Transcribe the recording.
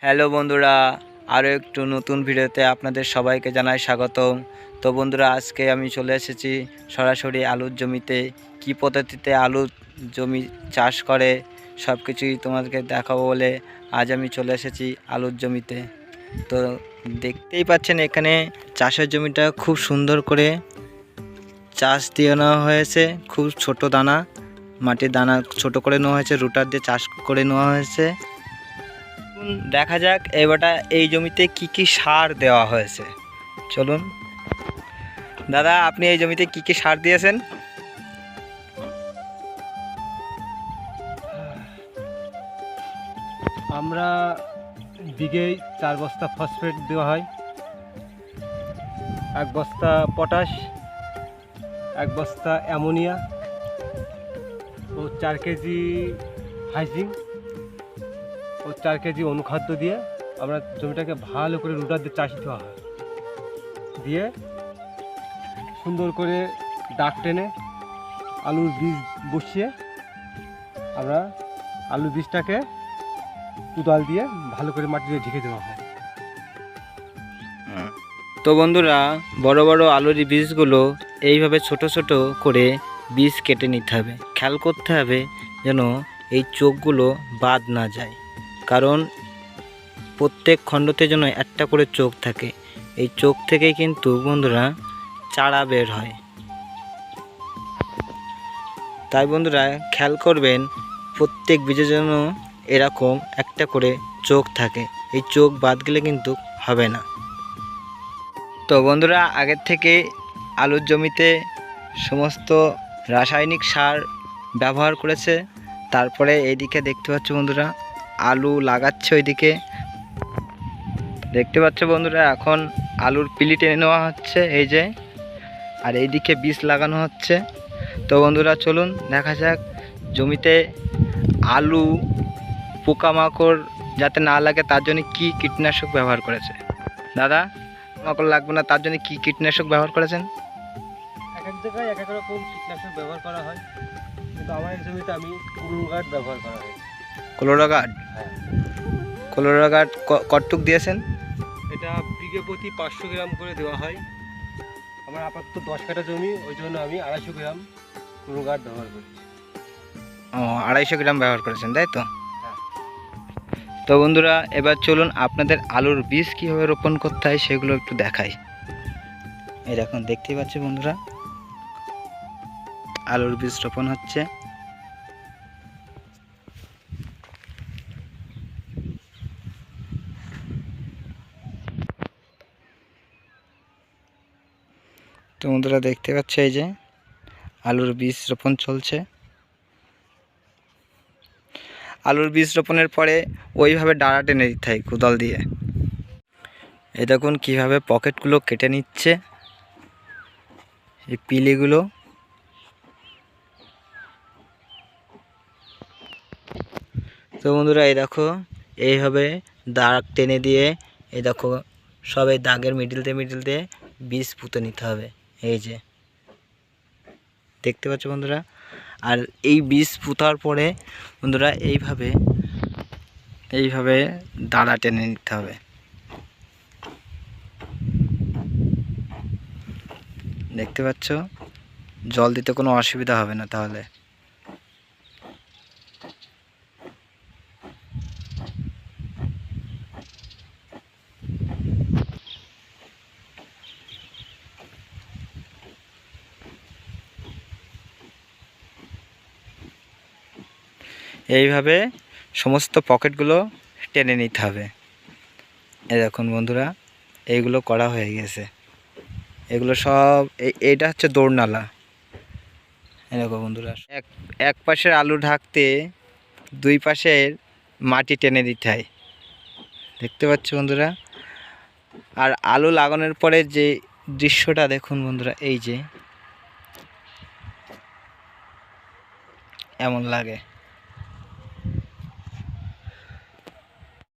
Hello বন্ধুরা, আরও একটু নতুন ভিডিওতে আপনাদের সবাইকে জানাই স্বাগতম। তো বন্ধুরা, আজকে আমি চলে এসেছি সরাসরি আলুর জমিতে। কি পদ্ধতিতে আলুর জমি চাষ করে সব কিছুই তোমাদেরকে দেখাবো বলে আজ আমি চলে এসেছি আলুর জমিতে। তো দেখতেই পাচ্ছেন এখানে চাষের জমিটা খুব সুন্দর করে চাষ দিয়ে নেওয়া হয়েছে। খুব ছোট দানা, মাটির দানা ছোট করে নেওয়া হয়েছে, রুটার দিয়ে চাষ করে নেওয়া হয়েছে। দেখা যাক এবারটা এই জমিতে কি কি সার দেওয়া হয়েছে। চলুন দাদা, আপনি এই জমিতে কি কি সার দিয়েছেন? আমরা বিঘে 4 বস্তা ফসফেট দেওয়া হয়, 1 বস্তা পটাশ, 1 বস্তা অ্যামোনিয়া ও 4 কেজি হাইজিং ও 4 কেজি অনুখাদ্য দিয়ে আমরা জমিটাকে ভালো করে রুটার দিয়ে চাষ দেওয়া হয়। দিয়ে সুন্দর করে দাগ টেনে আলুর বীজ বসিয়ে আমরা আলুর বীজটাকে কোদাল দিয়ে ভালো করে মাটি দিয়ে ঢেকে দেওয়া হয়। তো বন্ধুরা, বড় বড় আলুর বীজগুলো এইভাবে ছোট ছোট করে বীজ কেটে নিতে হবে। খেয়াল করতে হবে যেন এই চোখগুলো বাদ না যায়, কারণ প্রত্যেক খণ্ডতে যেন একটা করে চোখ থাকে। এই চোখ থেকে কিন্তু বন্ধুরা চারা বের হয়। তাই বন্ধুরা খেয়াল করবেন প্রত্যেক বীজের জন্য এরকম একটা করে চোখ থাকে। এই চোখ বাদ গেলে কিন্তু হবে না। তো বন্ধুরা, আগের থেকে আলুর জমিতে সমস্ত রাসায়নিক সার ব্যবহার করেছে। তারপরে এইদিকে দেখতে পাচ্ছ বন্ধুরা, আলু লাগাচ্ছে। ওইদিকে দেখতে পাচ্ছ বন্ধুরা, এখন আলুর পিলি টেনে নেওয়া হচ্ছে এই যে, আর এইদিকে বীজ লাগানো হচ্ছে। তো বন্ধুরা চলুন দেখা যাক জমিতে আলু পোকামাকড় যাতে না লাগে তার জন্য কি কীটনাশক ব্যবহার করেছে। দাদা, পোকামাকড় লাগবে না তার জন্য কি কীটনাশক ব্যবহার করেছেন? এক এক জায়গায় এক এক রকম কীটনাশক ব্যবহার করা হয়, কিন্তু আমার এই জমিতে আমি ক্লোরোগার্ড ব্যবহার করা হয়। ক্লোরোগার্ড? হ্যাঁ। ক্লোরোগার্ড কতটুক দিয়েছেন? এটা বিঘে প্রতি 500 গ্রাম করে দেওয়া হয়। আমার আপাতত 10 কাঠা জমি, ওই জন্য আমি 250 গ্রাম ক্লোরোগার্ড ব্যবহার করি। ও, 250 গ্রাম ব্যবহার করেছেন, তাই তো? তো বন্ধুরা, এবার চলুন আপনাদের আলুর বীজ কীভাবে রোপণ করতে হয় সেগুলো একটু দেখাই। এই দেখুন, দেখতেই পাচ্ছি বন্ধুরা, আলুর বীজ রোপণ হচ্ছে। তো বন্ধুরা দেখতে পাচ্ছ এই যে আলুর বীজ রোপণ চলছে। আলুর বীজ রোপণের পরে ওইভাবে ডাঁড়া টেনে দিতে হয় কোদাল দিয়ে। এই দেখুন কীভাবে পকেটগুলো কেটে নিচ্ছে, এই পিলিগুলো। তো বন্ধুরা এই দেখো, এইভাবে দাগ টেনে দিয়ে এই দেখো সব এই দাগের মিডিল দিয়ে বীজ পুঁতে নিতে হবে। এই যে দেখতে পাচ্ছ বন্ধুরা, আর এই বীজ পুঁতার পরে বন্ধুরা এইভাবে দাঁড়া টেনে নিতে হবে। দেখতে পাচ্ছ, জল দিতে কোনো অসুবিধা হবে না তাহলে। এইভাবে সমস্ত পকেটগুলো টেনে নিতে হবে। এই দেখুন বন্ধুরা, এইগুলো করা হয়ে গেছে। এগুলো সব এইটা হচ্ছে দৌড়নালা। এই দেখো বন্ধুরা, এক পাশের আলু ঢাকতে দুই পাশের মাটি টেনে দিতে হয়। দেখতে পাচ্ছ বন্ধুরা, আর আলু লাগানোর পরে যে দৃশ্যটা দেখুন বন্ধুরা, এই যে এমন লাগে।